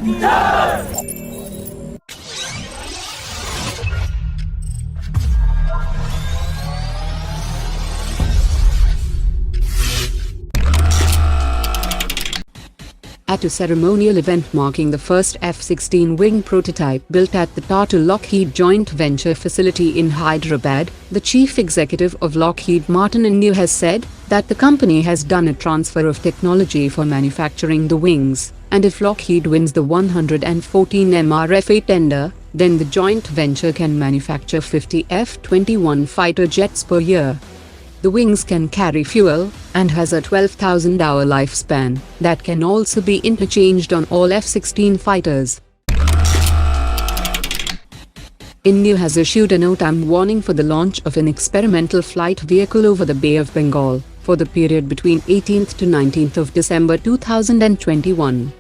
At a ceremonial event marking the first F-16 wing prototype built at the Tata-Lockheed joint venture facility in Hyderabad, the chief executive of Lockheed Martin India has said that the company has done a transfer of technology for manufacturing the wings, and if Lockheed wins the 114 MRFA tender, then the joint venture can manufacture 50 F-21 fighter jets per year. The wings can carry fuel, and has a 12,000-hour lifespan, that can also be interchanged on all F-16 fighters. India has issued a NOTAM warning for the launch of an experimental flight vehicle over the Bay of Bengal, for the period between 18th to 19th of December 2021.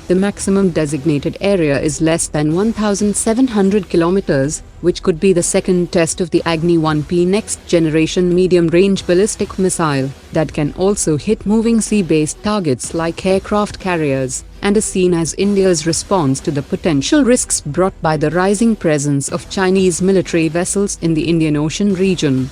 The maximum designated area is less than 1,700 kilometers, which could be the second test of the Agni-1P next-generation medium-range ballistic missile, that can also hit moving sea-based targets like aircraft carriers, and is seen as India's response to the potential risks brought by the rising presence of Chinese military vessels in the Indian Ocean region.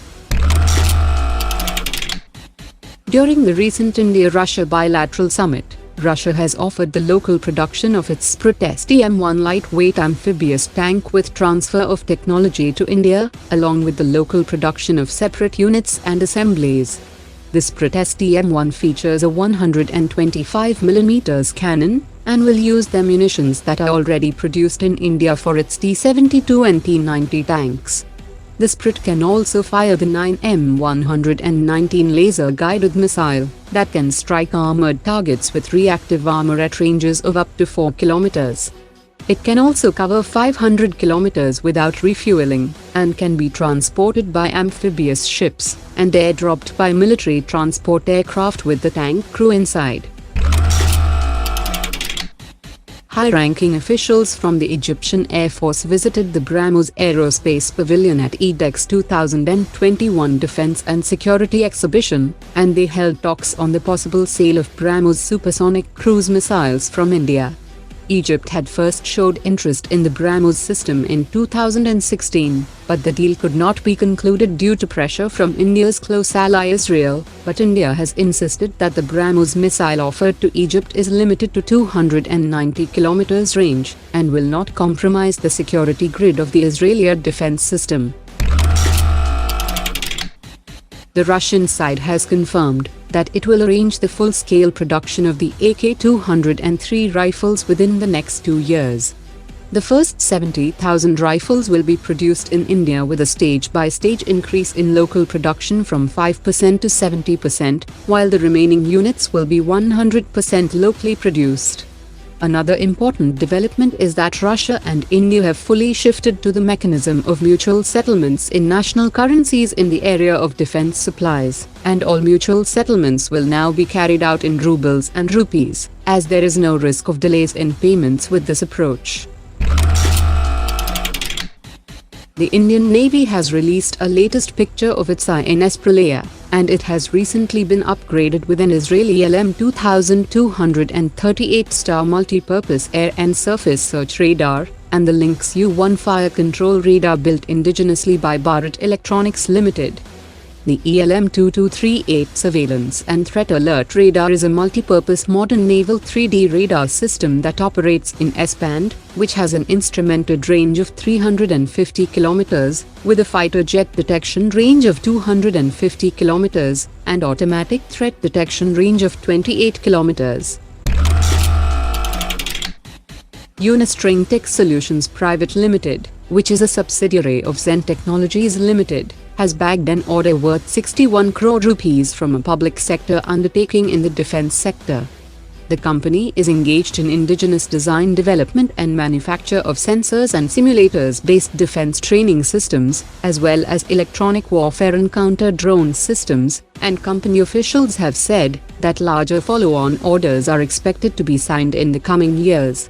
During the recent India-Russia bilateral summit, Russia has offered the local production of its Sprut SDM-1 lightweight amphibious tank with transfer of technology to India, along with the local production of separate units and assemblies. The Sprut SDM-1 features a 125mm cannon, and will use the munitions that are already produced in India for its T-72 and T-90 tanks. The Sprut can also fire the 9M119 laser-guided missile, that can strike armored targets with reactive armor at ranges of up to 4 kilometers. It can also cover 500 kilometers without refueling, and can be transported by amphibious ships, and airdropped by military transport aircraft with the tank crew inside. High-ranking officials from the Egyptian Air Force visited the Brahmos Aerospace Pavilion at EDEX 2021 Defense and Security Exhibition, and they held talks on the possible sale of Brahmos supersonic cruise missiles from India. Egypt had first showed interest in the Brahmos system in 2016, but the deal could not be concluded due to pressure from India's close ally Israel, but India has insisted that the Brahmos missile offered to Egypt is limited to 290 kilometers range, and will not compromise the security grid of the Israeli defense system. The Russian side has confirmed that it will arrange the full-scale production of the AK-203 rifles within the next 2 years. The first 70,000 rifles will be produced in India with a stage-by-stage increase in local production from 5% to 70%, while the remaining units will be 100% locally produced. Another important development is that Russia and India have fully shifted to the mechanism of mutual settlements in national currencies in the area of defense supplies, and all mutual settlements will now be carried out in rubles and rupees, as there is no risk of delays in payments with this approach. The Indian Navy has released a latest picture of its INS Pralaya, and it has recently been upgraded with an Israeli ELM-2238 Star multi-purpose air and surface search radar, and the Lynx U-1 fire control radar built indigenously by Bharat Electronics Limited. The ELM-2238 surveillance and threat alert radar is a multi-purpose modern naval 3D radar system that operates in S-band, which has an instrumented range of 350 kilometers, with a fighter jet detection range of 250 kilometers, and automatic threat detection range of 28 kilometers. Unistring Tech Solutions Private Limited, which is a subsidiary of Zen Technologies Limited, has bagged an order worth 61 crore rupees from a public sector undertaking in the defense sector. The company is engaged in indigenous design, development and manufacture of sensors and simulators-based defense training systems, as well as electronic warfare and counter-drone systems, and company officials have said that larger follow-on orders are expected to be signed in the coming years.